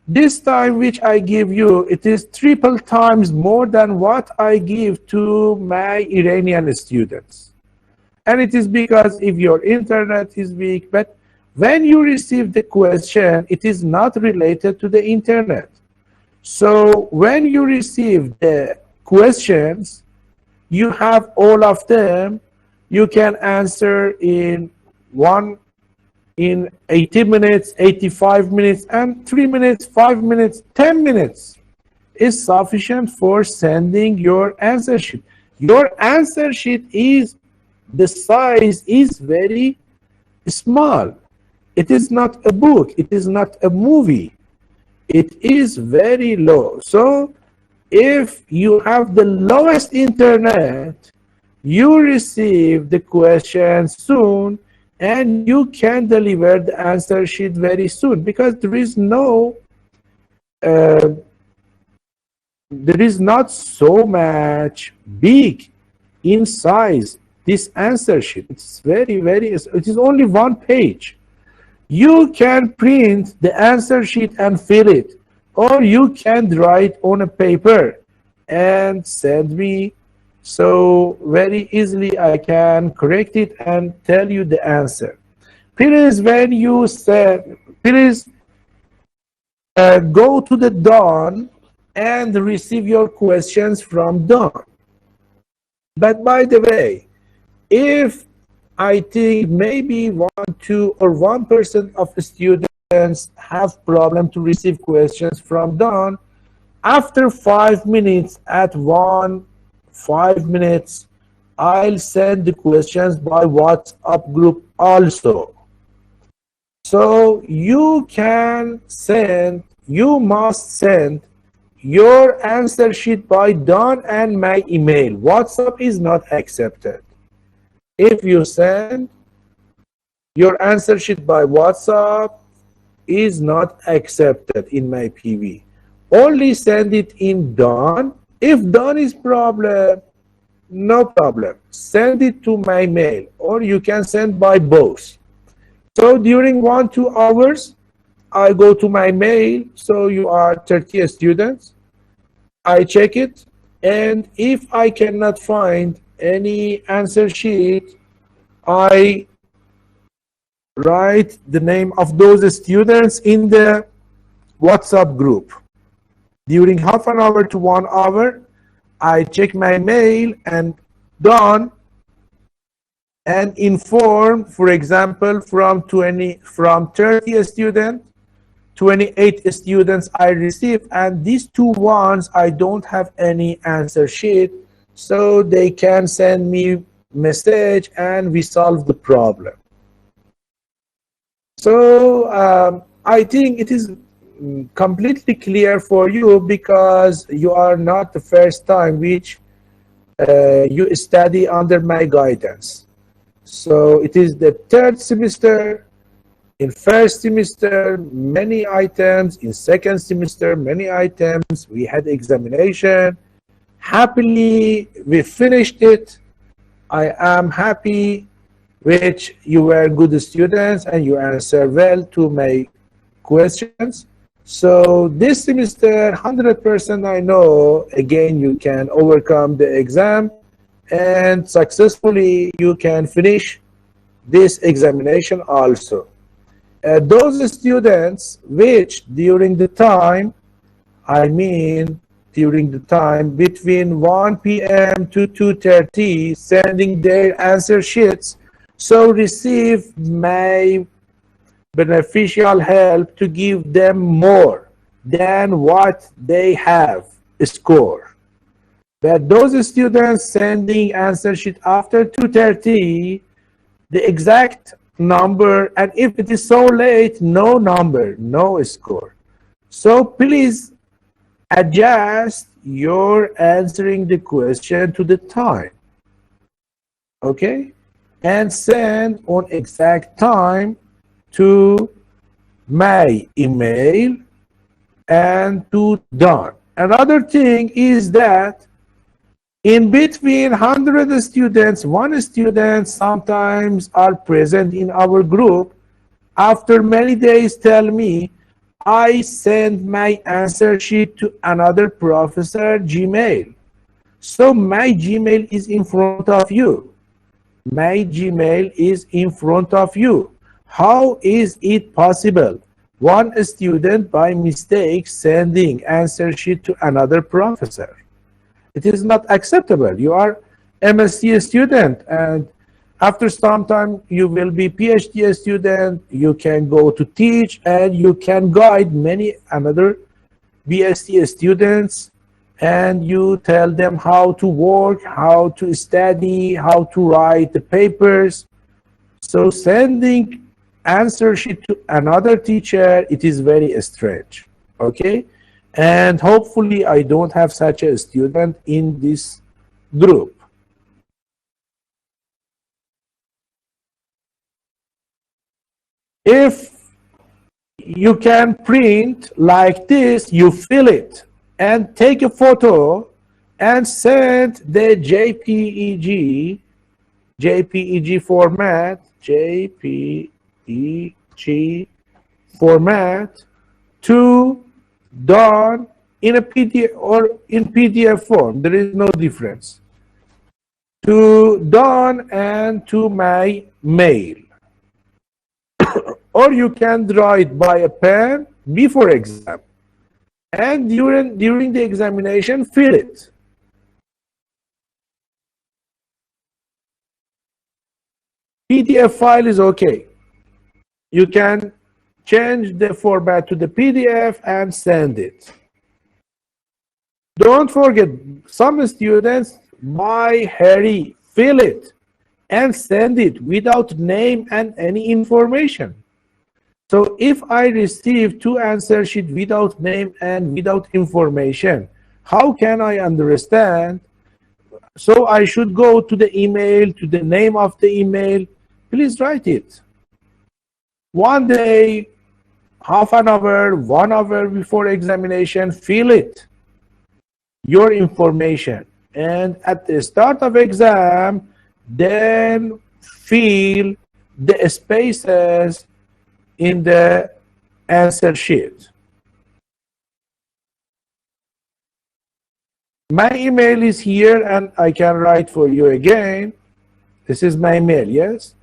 This time which I give you, it is triple times more than what I give to my Iranian students. And it is because if your internet is weak, but when you receive the question, it is not related to the internet. So when you receive the questions, you have all of them. You can answer in 80 minutes, 85 minutes, and 3 minutes, 5 minutes, 10 minutes is sufficient for sending your answer sheet. Your answer sheet is, the size is very small. It is not a book. It is not a movie. It is very low. So if you have the lowest internet, you receive the question soon, and you can deliver the answer sheet very soon, because there is not so much big in size this answer sheet. It's it is only one page. You can print the answer sheet and fill it, or you can write on a paper and send me. So very easily I can correct it and tell you the answer. Please, when you send, please go to the Dawn and receive your questions from Dawn. But by the way, if I think maybe 1, 2, or 1% of the students have problem to receive questions from Dawn, after 5 minutes, at 5 minutes, I'll send the questions by WhatsApp group also. So you must send your answer sheet by Dawn and my email. WhatsApp is not accepted. If you send your answer sheet by WhatsApp, is not accepted in my PV. Only send it in Dawn. If Dawn is problem, no problem. Send it to my mail, or you can send by both. So during 1-2 hours, I go to my mail. So you are 30 students. I check it, and if I cannot find any answer sheet, I write the name of those students in the WhatsApp group. During half an hour to 1 hour, I check my mail and Dawn and inform, for example, from 30 students, 28 students I receive, and these 2 ones I don't have any answer sheet, so they can send me message and we solve the problem. So I think it is completely clear for you, because you are not the first time which you study under my guidance. So it is the 3rd semester. In 1st semester, many items. In 2nd semester, many items. We had examination. Happily, we finished it. I am happy which you were good students and you answer well to my questions. So this semester, 100% I know, again, you can overcome the exam and successfully you can finish this examination also. Those students which during the time, during the time between 1 p.m. to 2:30, sending their answer sheets, so receive my beneficial help to give them more than what they have score. But those students sending answer sheet after 2:30, the exact number, and if it is so late, no number, no score. So please adjust your answering the question to the time, okay, and send on exact time to my email and to Dawn. Another thing is that in between 100 students, 1 student sometimes are present in our group. After many days, tell me, I send my answer sheet to another professor Gmail. So my Gmail is in front of you. My Gmail is in front of you. How is it possible? One student by mistake sending answer sheet to another professor. It is not acceptable. You are MSc student, and after some time you will be PhD student. You can go to teach, and you can guide many another BSc students, and you tell them how to work, how to study, how to write the papers. So sending answer sheet to another teacher, it is very strange. Okay, and hopefully I don't have such a student in this group. If you can print like this, you fill it and take a photo and send the JPEG format, JPEG format to Don in a PDF or in PDF form. There is no difference. To Don and to my mail. Or you can draw it by a pen before exam. And during the examination, fill it. PDF file is okay. You can change the format to the PDF and send it. Don't forget, some students by hurry fill it and send it without name and any information. So if I receive two answer sheets without name and without information, how can I understand? So I should go to the email, to the name of the email. Please write it. One day, half an hour, 1 hour before examination, fill it. Your information. And at the start of exam, then fill the spaces in the answer sheet. My email is here, and I can write for you again. This is my mail, yes?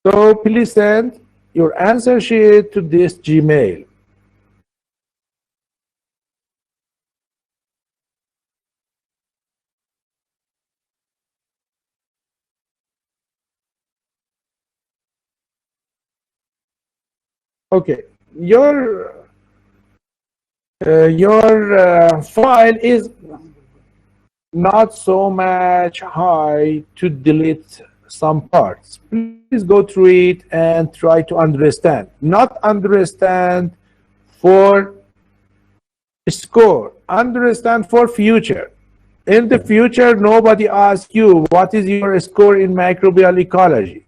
So please send your answer sheet to this Gmail. Okay, your file is not so much high to delete some parts. Please go through it and try to understand. Not understand for score, understand for future. In the future, nobody asks you what is your score in microbial ecology,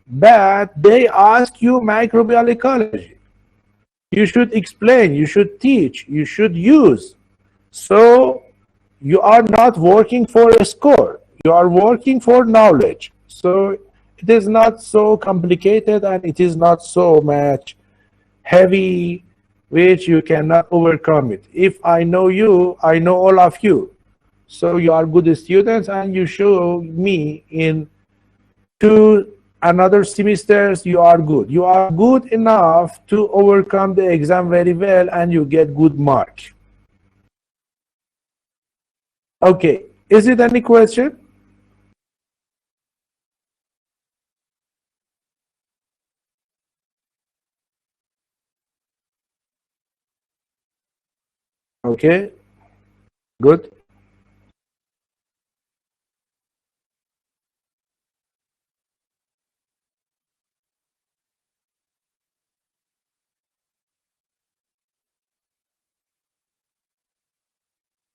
but they ask you microbial ecology. You should explain, you should teach, you should use. So you are not working for a score, you are working for knowledge. So it is not so complicated, and it is not so much heavy, which you cannot overcome it. If I know you, I know all of you. So you are good students, and you show me in 2 another semesters you are good. You are good enough to overcome the exam very well, and you get good mark. Okay, is it any question? Okay, good.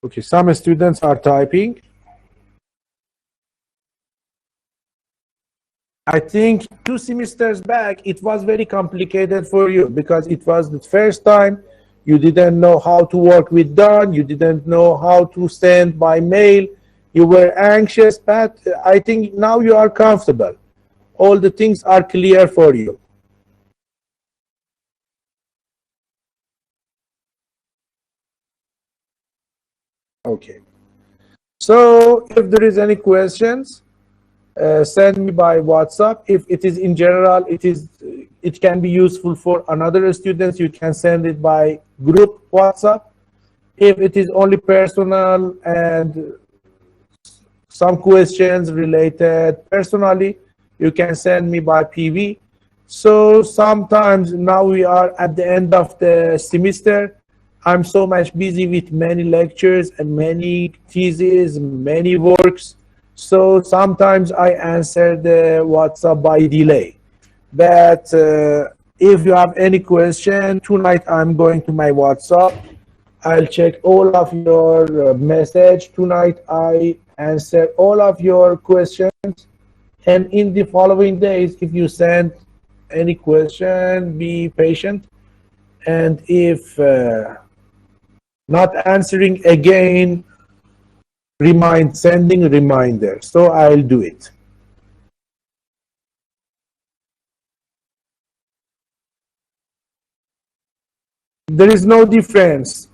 Okay, some students are typing. I think 2 semesters back, it was very complicated for you because it was the first time you didn't know how to work with Don, you didn't know how to send by mail You were anxious, but I think now you are comfortable. All the things are clear for you. Okay. So if there is any questions, send me by WhatsApp. If it is in general, it can be useful for another students. You can send it by group WhatsApp. If it is only personal and some questions related personally, you can send me by PV. So sometimes now we are at the end of the semester. I'm so much busy with many lectures and many theses, many works. So sometimes I answer the WhatsApp by delay. But if you have any question, tonight I'm going to my WhatsApp. I'll check all of your message. Tonight I answer all of your questions. And in the following days, if you send any question, be patient. And if not answering again, sending a reminder. So I'll do it. There is no difference.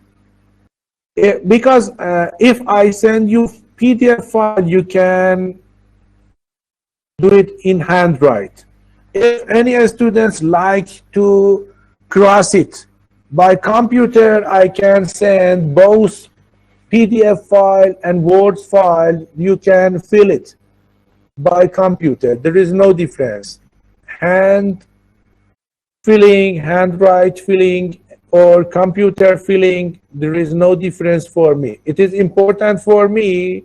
Because if I send you PDF file, you can do it in handwrite. If any students like to cross it by computer, I can send both PDF file and Word file. You can fill it by computer. There is no difference. Hand filling, handwrite filling, or computer filling, there is no difference for me. It is important for me,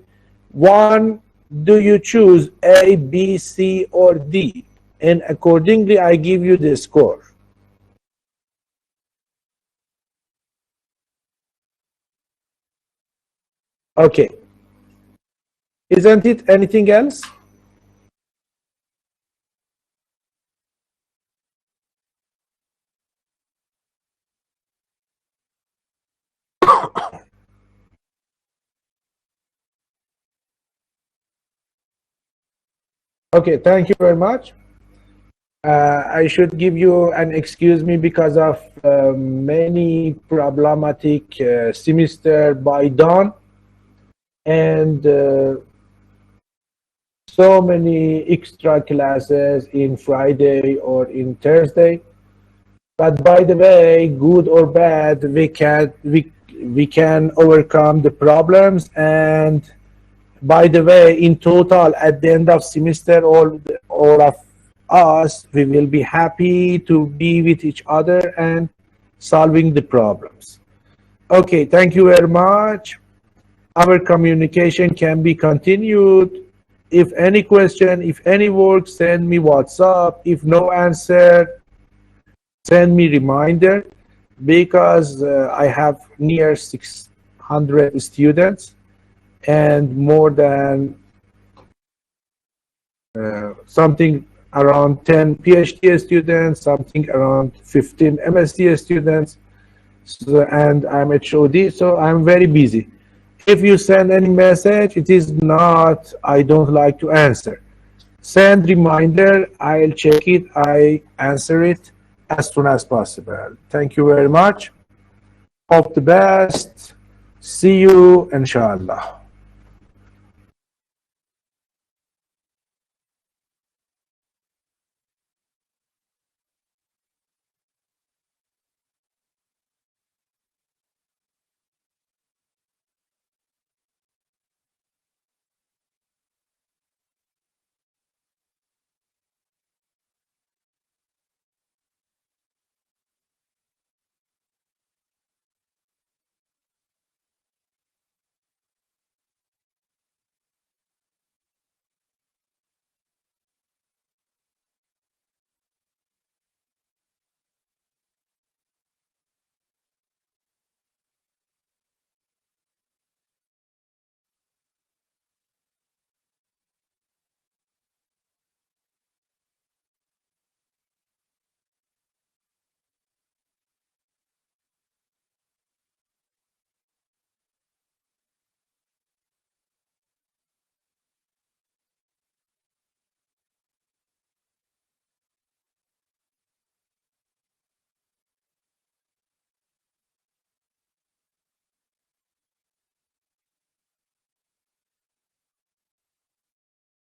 one, do you choose A, B, C, or D? And accordingly, I give you the score. Okay. Isn't it anything else? Okay, thank you very much. I should give you an excuse me because of many problematic semester by dawn and so many extra classes in Friday or in Thursday. But by the way, good or bad, we can overcome the problems. And by the way, in total, at the end of semester, all of us, we will be happy to be with each other and solving the problems. Okay, thank you very much. Our communication can be continued. If any question, if any work, send me WhatsApp. If no answer, send me reminder, because I have near 600 students and more than something around 10 PhD students, something around 15 MSc students, so, and I'm HOD, so I'm very busy. If you send any message, it is not, I don't like to answer. Send reminder, I'll check it, I answer it as soon as possible. Thank you very much. Hope the best. See you, inshallah.